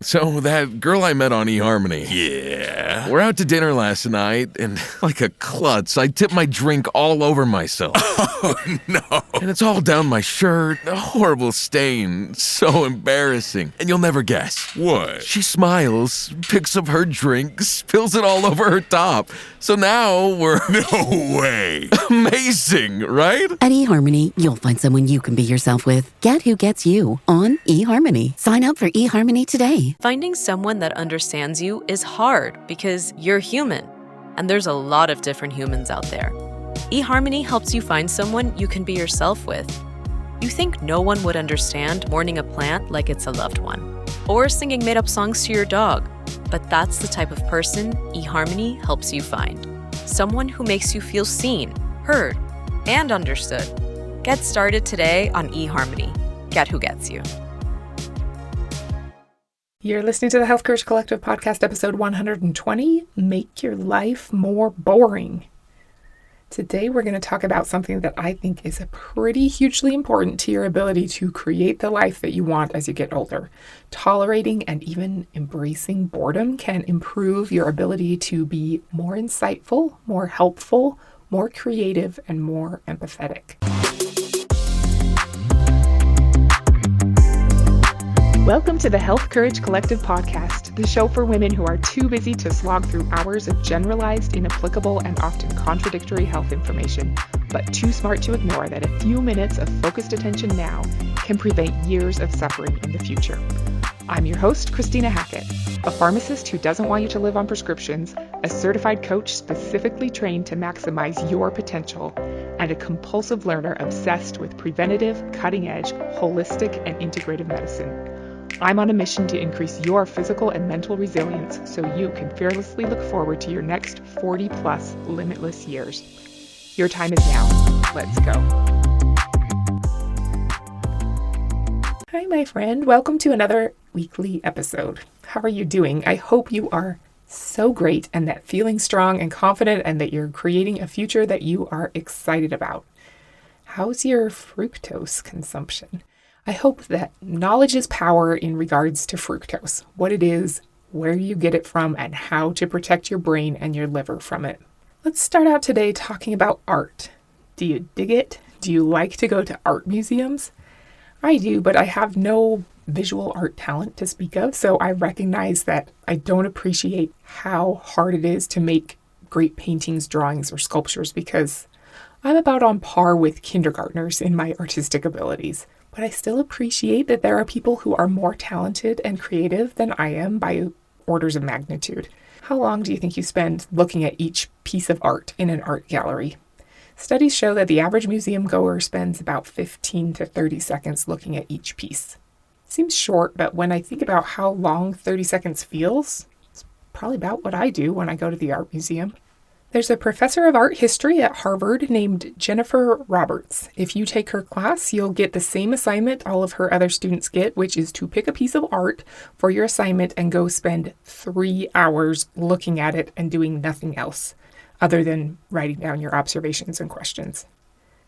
So that girl I met on eHarmony. Yeah. We're out to dinner last night, and like a klutz, I tipped my drink all over myself. Oh, no. And it's all down my shirt. A horrible stain. So embarrassing. And you'll never guess. What? She smiles, picks up her drink, spills it all over her top. So now we're... No way. Amazing, right? At eHarmony, you'll find someone you can be yourself with. Get who gets you on eHarmony. Sign up for eHarmony today. Finding someone that understands you is hard because you're human, and there's a lot of different humans out there. eHarmony helps you find someone you can be yourself with. You think no one would understand mourning a plant like it's a loved one, or singing made-up songs to your dog, but that's the type of person eHarmony helps you find. Someone who makes you feel seen, heard, and understood. Get started today on eHarmony. Get who gets you. You're listening to the Health Courage Collective podcast, episode 120, Make Your Life More Boring. Today, we're going to talk about something that I think is pretty hugely important to your ability to create the life that you want as you get older. Tolerating and even embracing boredom can improve your ability to be more insightful, more helpful, more creative, and more empathetic. Welcome to the Health Courage Collective podcast, the show for women who are too busy to slog through hours of generalized, inapplicable, and often contradictory health information, but too smart to ignore that a few minutes of focused attention now can prevent years of suffering in the future. I'm your host, Christina Hackett, a pharmacist who doesn't want you to live on prescriptions, a certified coach specifically trained to maximize your potential, and a compulsive learner obsessed with preventative, cutting-edge, holistic, and integrative medicine. I'm on a mission to increase your physical and mental resilience so you can fearlessly look forward to your next 40-plus limitless years. Your time is now. Let's go. Hi, my friend. Welcome to another weekly episode. How are you doing? I hope you are so great and that feeling strong and confident and that you're creating a future that you are excited about. How's your fructose consumption? I hope that knowledge is power in regards to fructose, what it is, where you get it from, and how to protect your brain and your liver from it. Let's start out today talking about art. Do you dig it? Do you like to go to art museums? I do, but I have no visual art talent to speak of, so I recognize that I don't appreciate how hard it is to make great paintings, drawings, or sculptures because I'm about on par with kindergartners in my artistic abilities. But I still appreciate that there are people who are more talented and creative than I am by orders of magnitude. How long do you think you spend looking at each piece of art in an art gallery? Studies show that the average museum goer spends about 15 to 30 seconds looking at each piece. Seems short, but when I think about how long 30 seconds feels, it's probably about what I do when I go to the art museum. There's a professor of art history at Harvard named Jennifer Roberts. If you take her class, you'll get the same assignment all of her other students get, which is to pick a piece of art for your assignment and go spend 3 hours looking at it and doing nothing else other than writing down your observations and questions.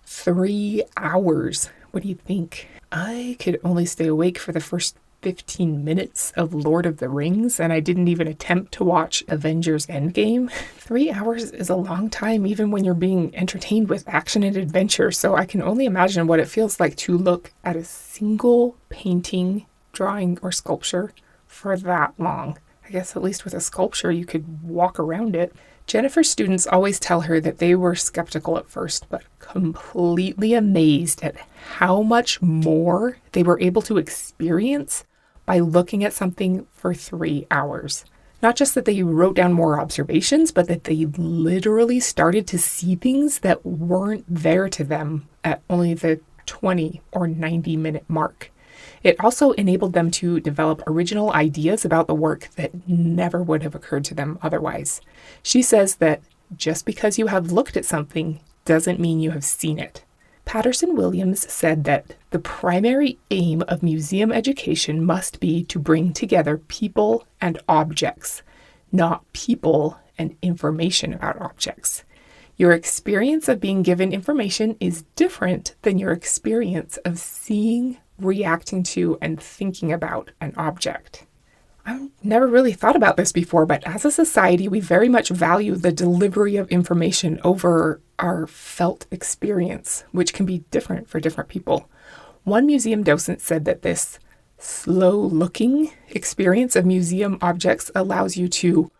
3 hours. What do you think? I could only stay awake for the first 15 minutes of Lord of the Rings, and I didn't even attempt to watch Avengers Endgame. 3 hours is a long time, even when you're being entertained with action and adventure, so I can only imagine what it feels like to look at a single painting, drawing, or sculpture for that long. I guess at least with a sculpture, you could walk around it. Jennifer's students always tell her that they were skeptical at first, but completely amazed at how much more they were able to experience by looking at something for 3 hours. Not just that they wrote down more observations, but that they literally started to see things that weren't there to them at only the 20 or 90-minute mark. It also enabled them to develop original ideas about the work that never would have occurred to them otherwise. She says that just because you have looked at something doesn't mean you have seen it. Patterson Williams said that the primary aim of museum education must be to bring together people and objects, not people and information about objects. Your experience of being given information is different than your experience of seeing, reacting to, and thinking about an object. I've never really thought about this before, but as a society, we very much value the delivery of information over our felt experience, which can be different for different people. One museum docent said that this slow-looking experience of museum objects allows you to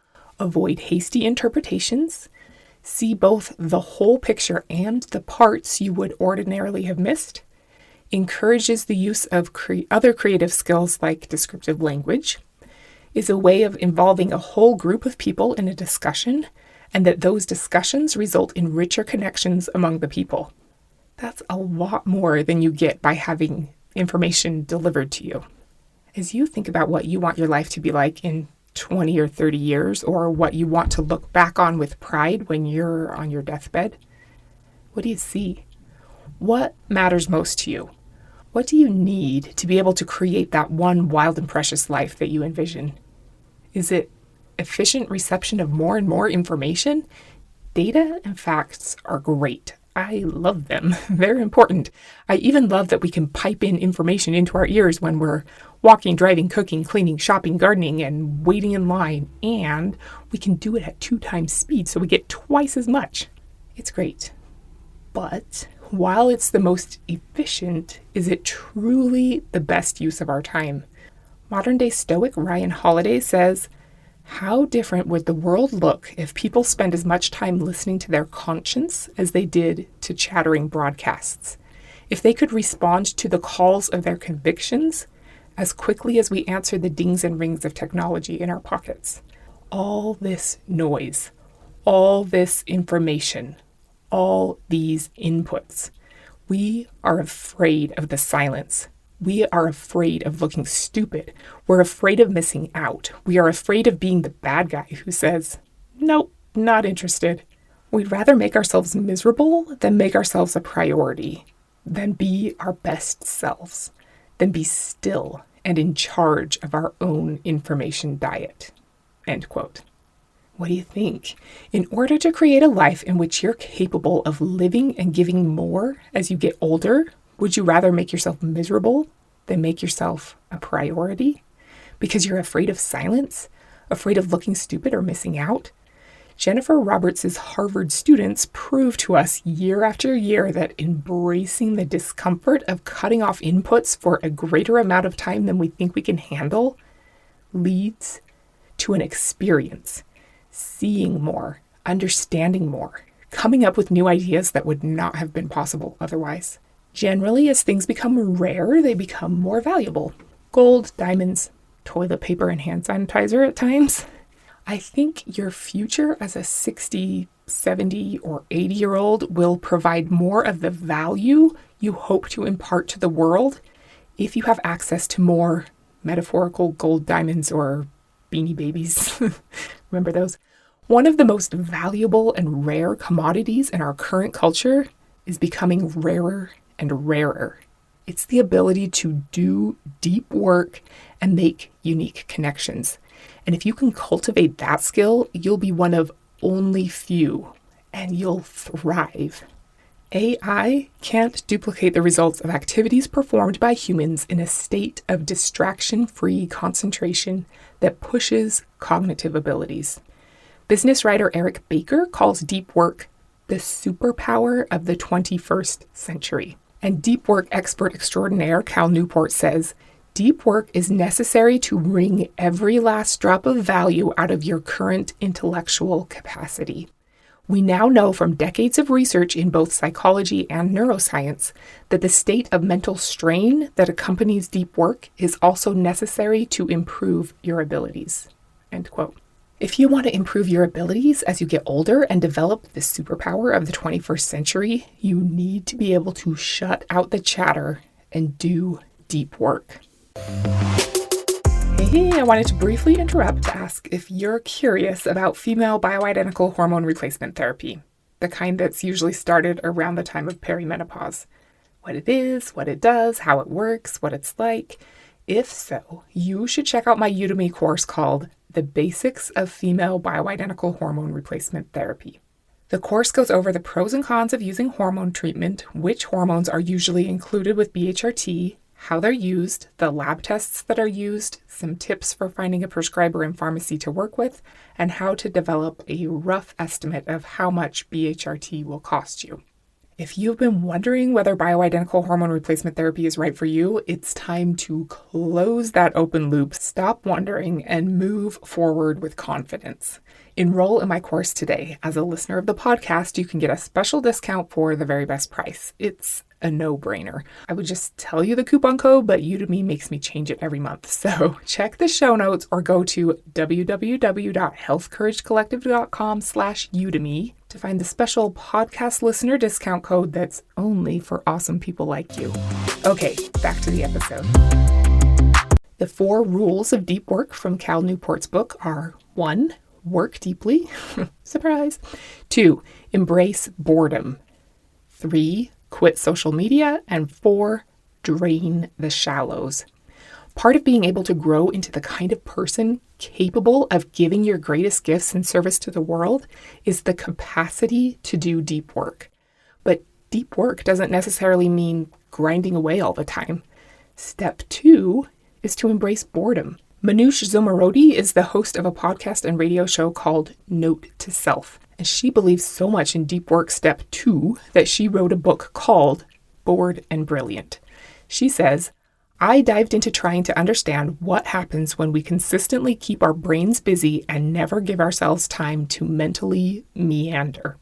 avoid hasty interpretations, see both the whole picture and the parts you would ordinarily have missed, encourages the use of other creative skills like descriptive language, is a way of involving a whole group of people in a discussion, and that those discussions result in richer connections among the people. That's a lot more than you get by having information delivered to you. As you think about what you want your life to be like in 20 or 30 years, or what you want to look back on with pride when you're on your deathbed, what do you see? What matters most to you? What do you need to be able to create that one wild and precious life that you envision? Is it efficient reception of more and more information? Data and facts are great. I love them. They're important. I even love that we can pipe in information into our ears when we're walking, driving, cooking, cleaning, shopping, gardening, and waiting in line. And we can do it at 2 times speed, so we get twice as much. It's great. But while it's the most efficient, is it truly the best use of our time? Modern-day Stoic Ryan Holiday says, "How different would the world look if people spent as much time listening to their conscience as they did to chattering broadcasts? If they could respond to the calls of their convictions as quickly as we answer the dings and rings of technology in our pockets? All this noise, all this information, all these inputs. We are afraid of the silence. We are afraid of looking stupid. We're afraid of missing out. We are afraid of being the bad guy who says, nope, not interested. We'd rather make ourselves miserable than make ourselves a priority, than be our best selves, than be still and in charge of our own information diet." End quote. What do you think? In order to create a life in which you're capable of living and giving more as you get older, would you rather make yourself miserable than make yourself a priority? Because you're afraid of silence? Afraid of looking stupid or missing out? Jennifer Roberts' Harvard students prove to us year after year that embracing the discomfort of cutting off inputs for a greater amount of time than we think we can handle leads to an experience. Seeing more, understanding more, coming up with new ideas that would not have been possible otherwise. Generally, as things become rare, they become more valuable. Gold, diamonds, toilet paper, and hand sanitizer at times. I think your future as a 60, 70, or 80-year-old will provide more of the value you hope to impart to the world if you have access to more metaphorical gold, diamonds, or Beanie Babies. Remember those? One of the most valuable and rare commodities in our current culture is becoming rarer and rarer. It's the ability to do deep work and make unique connections. And if you can cultivate that skill, you'll be one of only few, and you'll thrive. AI can't duplicate the results of activities performed by humans in a state of distraction-free concentration that pushes cognitive abilities. Business writer Eric Baker calls deep work the superpower of the 21st century. And deep work expert extraordinaire Cal Newport says, "Deep work is necessary to wring every last drop of value out of your current intellectual capacity." We now know from decades of research in both psychology and neuroscience that the state of mental strain that accompanies deep work is also necessary to improve your abilities. End quote. If you want to improve your abilities as you get older and develop the superpower of the 21st century, you need to be able to shut out the chatter and do deep work. Hey, I wanted to briefly interrupt to ask if you're curious about female bioidentical hormone replacement therapy, the kind that's usually started around the time of perimenopause. What it is, what it does, how it works, what it's like. If so, you should check out my Udemy course called The Basics of Female Bioidentical Hormone Replacement Therapy. The course goes over the pros and cons of using hormone treatment, which hormones are usually included with BHRT, how they're used, the lab tests that are used, some tips for finding a prescriber in pharmacy to work with, and how to develop a rough estimate of how much BHRT will cost you. If you've been wondering whether bioidentical hormone replacement therapy is right for you, it's time to close that open loop, stop wondering, and move forward with confidence. Enroll in my course today. As a listener of the podcast, you can get a special discount for the very best price. It's a no-brainer. I would just tell you the coupon code, but Udemy makes me change it every month. So check the show notes or go to www.healthcouragecollective.com/Udemy to find the special podcast listener discount code that's only for awesome people like you. Okay, back to the episode. The 4 rules of deep work from Cal Newport's book are 1. Work deeply. Surprise. 2. Embrace boredom. 3. Quit social media. And 4. Drain the shallows. Part of being able to grow into the kind of person capable of giving your greatest gifts in service to the world is the capacity to do deep work. But deep work doesn't necessarily mean grinding away all the time. Step 2 is to embrace boredom. Manoush Zomorodi is the host of a podcast and radio show called Note to Self, and she believes so much in deep work step 2 that she wrote a book called Bored and Brilliant. She says, I dived into trying to understand what happens when we consistently keep our brains busy and never give ourselves time to mentally meander.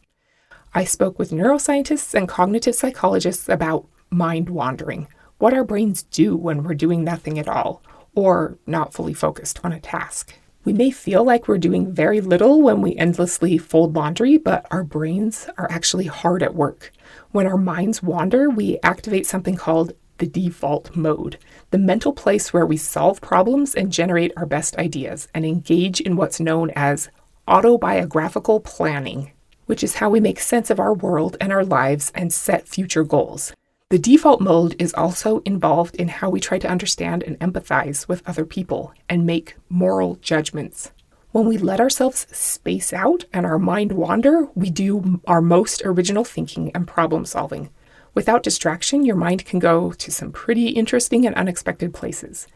I spoke with neuroscientists and cognitive psychologists about mind wandering, what our brains do when we're doing nothing at all, or not fully focused on a task. We may feel like we're doing very little when we endlessly fold laundry, but our brains are actually hard at work. When our minds wander, we activate something called the default mode, the mental place where we solve problems and generate our best ideas and engage in what's known as autobiographical planning, which is how we make sense of our world and our lives and set future goals. The default mode is also involved in how we try to understand and empathize with other people and make moral judgments. When we let ourselves space out and our mind wander, we do our most original thinking and problem solving. Without distraction, your mind can go to some pretty interesting and unexpected places.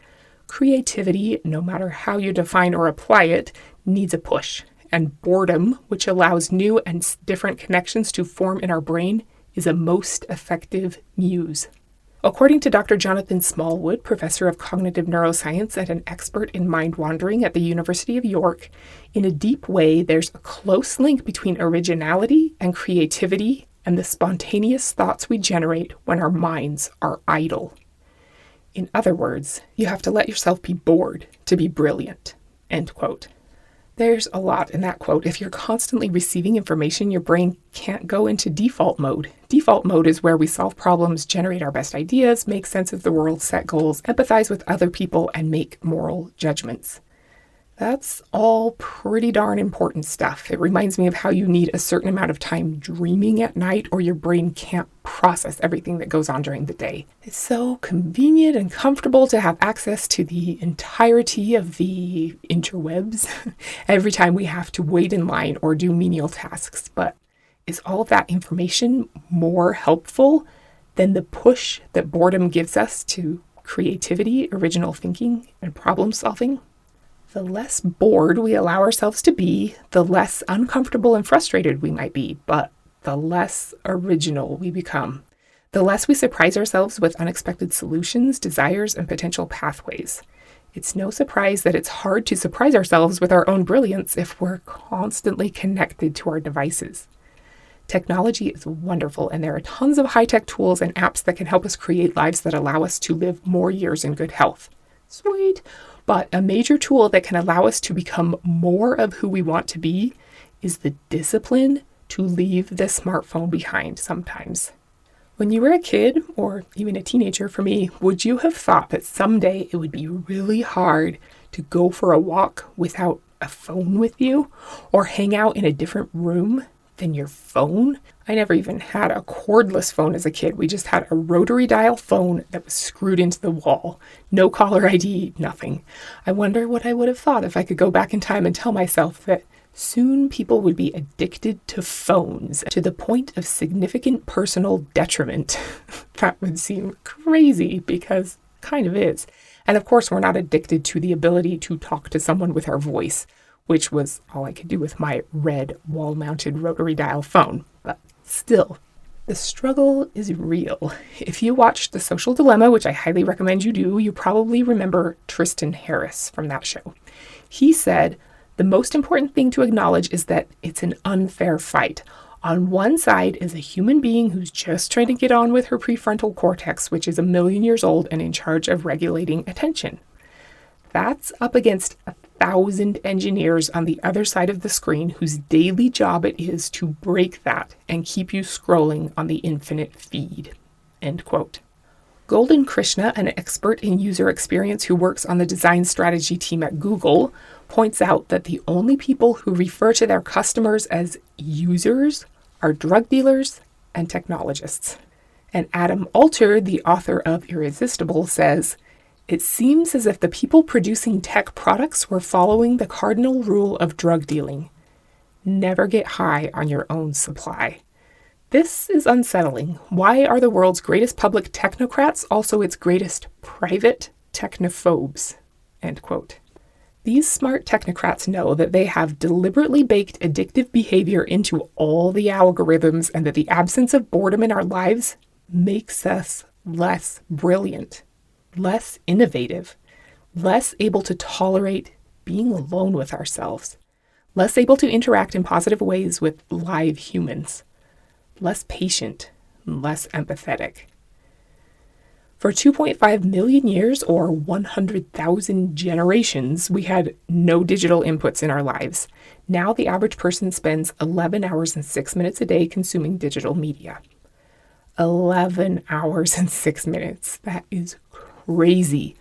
Creativity, no matter how you define or apply it, needs a push. And boredom, which allows new and different connections to form in our brain, is a most effective muse. According to Dr. Jonathan Smallwood, professor of cognitive neuroscience and an expert in mind wandering at the University of York, in a deep way, there's a close link between originality and creativity and the spontaneous thoughts we generate when our minds are idle. In other words, you have to let yourself be bored to be brilliant. End quote. There's a lot in that quote. If you're constantly receiving information, your brain can't go into default mode. Default mode is where we solve problems, generate our best ideas, make sense of the world, set goals, empathize with other people, and make moral judgments. That's all pretty darn important stuff. It reminds me of how you need a certain amount of time dreaming at night or your brain can't process everything that goes on during the day. It's so convenient and comfortable to have access to the entirety of the interwebs every time we have to wait in line or do menial tasks. But is all of that information more helpful than the push that boredom gives us to creativity, original thinking, and problem solving? The less bored we allow ourselves to be, the less uncomfortable and frustrated we might be, but the less original we become. The less we surprise ourselves with unexpected solutions, desires, and potential pathways. It's no surprise that it's hard to surprise ourselves with our own brilliance if we're constantly connected to our devices. Technology is wonderful, and there are tons of high-tech tools and apps that can help us create lives that allow us to live more years in good health. Sweet! But a major tool that can allow us to become more of who we want to be is the discipline to leave the smartphone behind sometimes. When you were a kid, or even a teenager for me, would you have thought that someday it would be really hard to go for a walk without a phone with you, or hang out in a different room than your phone? I never even had a cordless phone as a kid. We just had a rotary dial phone that was screwed into the wall. No caller ID, nothing. I wonder what I would have thought if I could go back in time and tell myself that soon people would be addicted to phones to the point of significant personal detriment. That would seem crazy because kind of is. And of course, we're not addicted to the ability to talk to someone with our voice, which was all I could do with my red wall-mounted rotary dial phone. But still, the struggle is real. If you watched The Social Dilemma, which I highly recommend you do, you probably remember Tristan Harris from that show. He said, the most important thing to acknowledge is that it's an unfair fight. On one side is a human being who's just trying to get on with her prefrontal cortex, which is 1,000,000 years old and in charge of regulating attention. That's up against 1,000 engineers on the other side of the screen whose daily job it is to break that and keep you scrolling on the infinite feed. End quote. Golden Krishna, an expert in user experience who works on the design strategy team at Google, points out that the only people who refer to their customers as users are drug dealers and technologists. And Adam Alter, the author of Irresistible, says, it seems as if the people producing tech products were following the cardinal rule of drug dealing. Never get high on your own supply. This is unsettling. Why are the world's greatest public technocrats also its greatest private technophobes? End quote. These smart technocrats know that they have deliberately baked addictive behavior into all the algorithms and that the absence of boredom in our lives makes us less brilliant, less innovative, less able to tolerate being alone with ourselves, less able to interact in positive ways with live humans, less patient, less empathetic. For 2.5 million years, or 100,000 generations, we had no digital inputs in our lives. Now the average person spends 11 hours and 6 minutes a day consuming digital media. 11 hours and 6 minutes. That is crazy.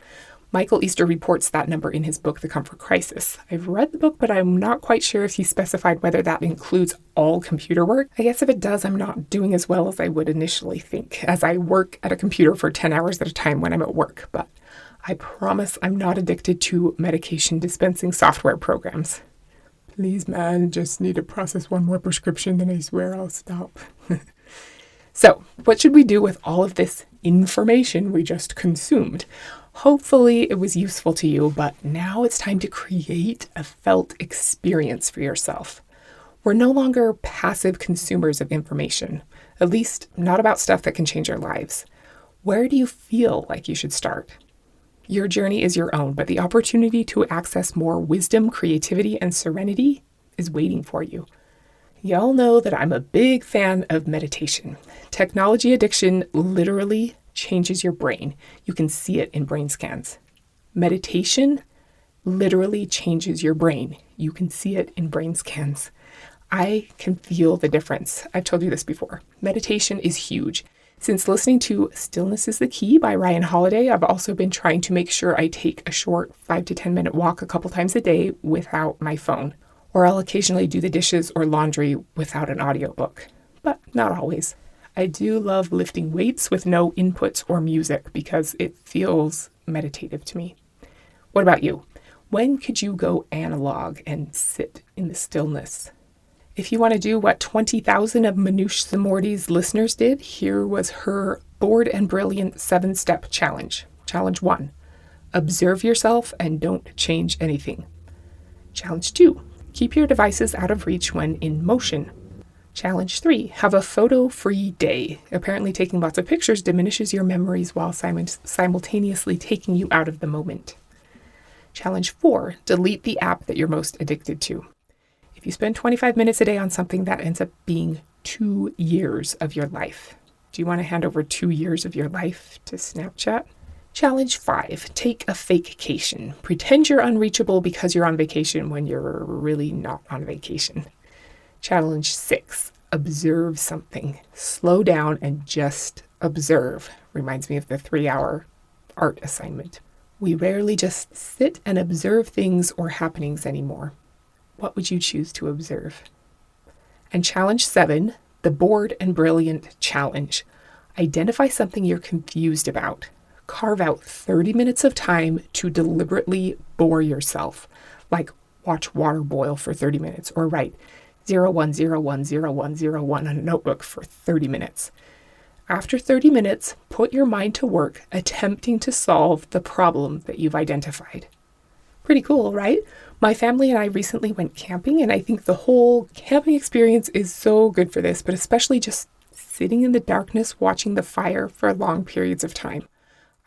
Michael Easter reports that number in his book, The Comfort Crisis. I've read the book, but I'm not quite sure if he specified whether that includes all computer work. I guess if it does, I'm not doing as well as I would initially think, as I work at a computer for 10 hours at a time when I'm at work. But I promise I'm not addicted to medication dispensing software programs. Please, man, just need to process one more prescription, then I swear I'll stop. So, what should we do with all of this information we just consumed? Hopefully it was useful to you, but now it's time to create a felt experience for yourself. We're no longer passive consumers of information, at least not about stuff that can change our lives. Where do you feel like you should start? Your journey is your own, but the opportunity to access more wisdom, creativity, and serenity is waiting for you. Y'all know that I'm a big fan of meditation. Technology addiction literally changes your brain. You can see it in brain scans. Meditation literally changes your brain. You can see it in brain scans. I can feel the difference. I've told you this before. Meditation is huge. Since listening to Stillness is the Key by Ryan Holiday, I've also been trying to make sure I take a short 5 to 10 minute walk a couple times a day without my phone. Or I'll occasionally do the dishes or laundry without an audiobook, but not always. I do love lifting weights with no inputs or music because it feels meditative to me. What about you? When could you go analog and sit in the stillness? If you want to do what 20,000 of Manoush Zamorti's listeners did, here was her Bored and Brilliant 7-step challenge. Challenge 1, observe yourself and don't change anything. Challenge 2, keep your devices out of reach when in motion. Challenge 3, have a photo-free day. Apparently taking lots of pictures diminishes your memories while simultaneously taking you out of the moment. Challenge 4, delete the app that you're most addicted to. If you spend 25 minutes a day on something, that ends up being 2 years of your life. Do you want to hand over 2 years of your life to Snapchat? Challenge 5, take a fakecation. Pretend you're unreachable because you're on vacation when you're really not on vacation. Challenge 6, observe something. Slow down and just observe. Reminds me of the 3-hour art assignment. We rarely just sit and observe things or happenings anymore. What would you choose to observe? And challenge 7, the Bored and Brilliant challenge. Identify something you're confused about. Carve out 30 minutes of time to deliberately bore yourself, like watch water boil for 30 minutes or write 01010101 on a notebook for 30 minutes. After 30 minutes, put your mind to work attempting to solve the problem that you've identified. Pretty cool, right? My family and I recently went camping, and I think the whole camping experience is so good for this, but especially just sitting in the darkness watching the fire for long periods of time.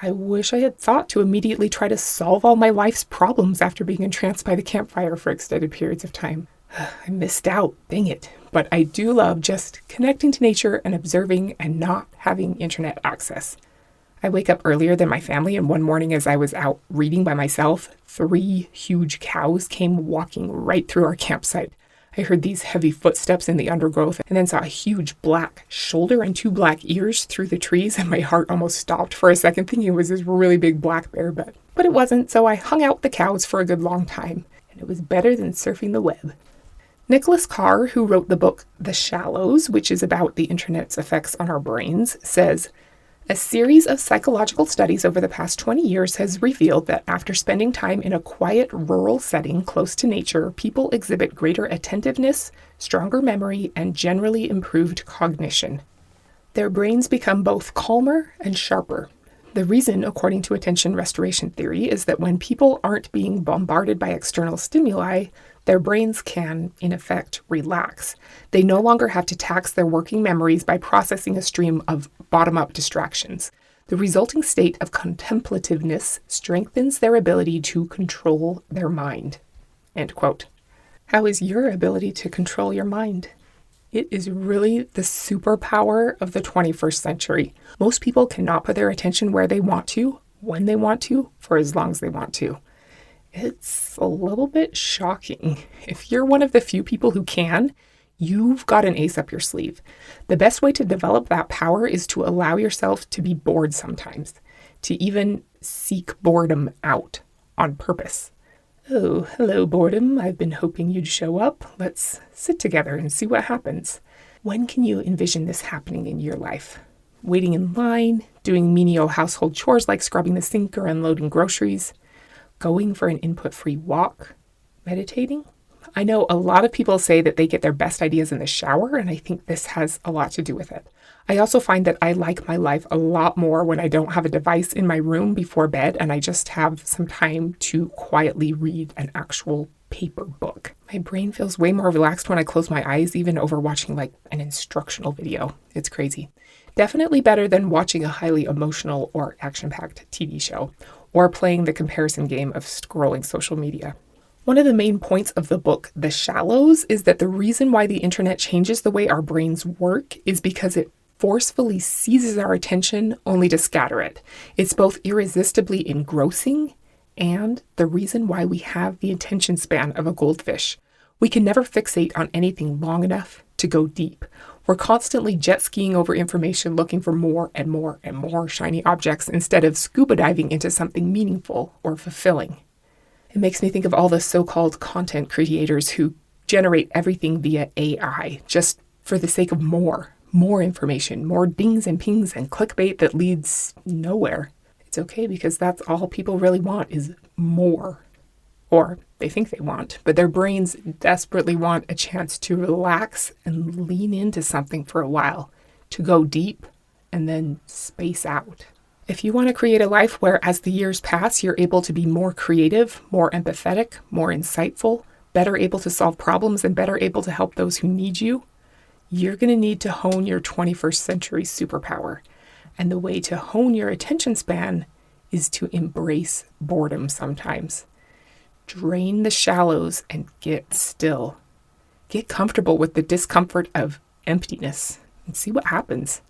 I wish I had thought to immediately try to solve all my life's problems after being entranced by the campfire for extended periods of time. I missed out, dang it. But I do love just connecting to nature and observing and not having internet access. I wake up earlier than my family, and one morning as I was out reading by myself, 3 huge cows came walking right through our campsite. I heard these heavy footsteps in the undergrowth and then saw a huge black shoulder and 2 black ears through the trees, and my heart almost stopped for a second thinking it was this really big black bear, but it wasn't, so I hung out with the cows for a good long time, and it was better than surfing the web. Nicholas Carr, who wrote the book The Shallows, which is about the internet's effects on our brains, says, "A series of psychological studies over the past 20 years has revealed that after spending time in a quiet rural setting close to nature, people exhibit greater attentiveness, stronger memory, and generally improved cognition. Their brains become both calmer and sharper. The reason, according to attention restoration theory, is that when people aren't being bombarded by external stimuli, their brains can, in effect, relax. They no longer have to tax their working memories by processing a stream of bottom-up distractions. The resulting state of contemplativeness strengthens their ability to control their mind." End quote. How is your ability to control your mind? It is really the superpower of the 21st century. Most people cannot put their attention where they want to, when they want to, for as long as they want to. It's a little bit shocking. If you're one of the few people who can, you've got an ace up your sleeve. The best way to develop that power is to allow yourself to be bored sometimes, to even seek boredom out on purpose. "Oh, hello, boredom. I've been hoping you'd show up. Let's sit together and see what happens." When can you envision this happening in your life? Waiting in line, doing menial household chores like scrubbing the sink or unloading groceries, going for an input-free walk, meditating? I know a lot of people say that they get their best ideas in the shower, and I think this has a lot to do with it. I also find that I like my life a lot more when I don't have a device in my room before bed and I just have some time to quietly read an actual paper book. My brain feels way more relaxed when I close my eyes, even over watching like an instructional video. It's crazy. Definitely better than watching a highly emotional or action-packed TV show, or playing the comparison game of scrolling social media. One of the main points of the book, The Shallows, is that the reason why the internet changes the way our brains work is because it forcefully seizes our attention only to scatter it. It's both irresistibly engrossing and the reason why we have the attention span of a goldfish. We can never fixate on anything long enough to go deep. We're constantly jet skiing over information, looking for more and more and more shiny objects instead of scuba diving into something meaningful or fulfilling. It makes me think of all the so-called content creators who generate everything via AI just for the sake of more information, more dings and pings and clickbait that leads nowhere. It's okay because that's all people really want is more. Or they think they want, but their brains desperately want a chance to relax and lean into something for a while, to go deep and then space out. If you want to create a life where as the years pass, you're able to be more creative, more empathetic, more insightful, better able to solve problems and better able to help those who need you, you're going to need to hone your 21st century superpower. And the way to hone your attention span is to embrace boredom sometimes. Drain the shallows and get still. Get comfortable with the discomfort of emptiness and see what happens.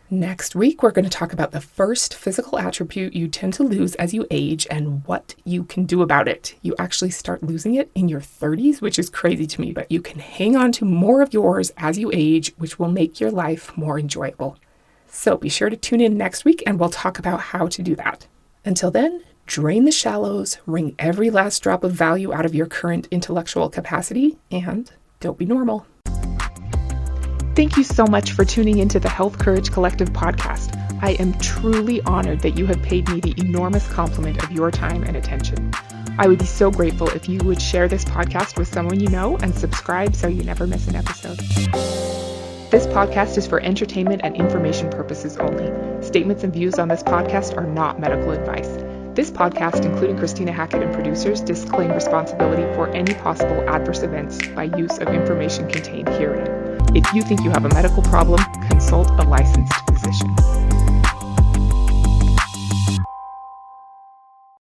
Next week, we're going to talk about the first physical attribute you tend to lose as you age and what you can do about it. You actually start losing it in your 30s, which is crazy to me, but you can hang on to more of yours as you age, which will make your life more enjoyable. So be sure to tune in next week and we'll talk about how to do that. Until then, drain the shallows, wring every last drop of value out of your current intellectual capacity, and don't be normal. Thank you so much for tuning into the Health Courage Collective podcast. I am truly honored that you have paid me the enormous compliment of your time and attention. I would be so grateful if you would share this podcast with someone you know and subscribe so you never miss an episode. This podcast is for entertainment and information purposes only. Statements and views on this podcast are not medical advice. This podcast, including Christina Hackett and producers, disclaim responsibility for any possible adverse events by use of information contained herein. If you think you have a medical problem, consult a licensed physician.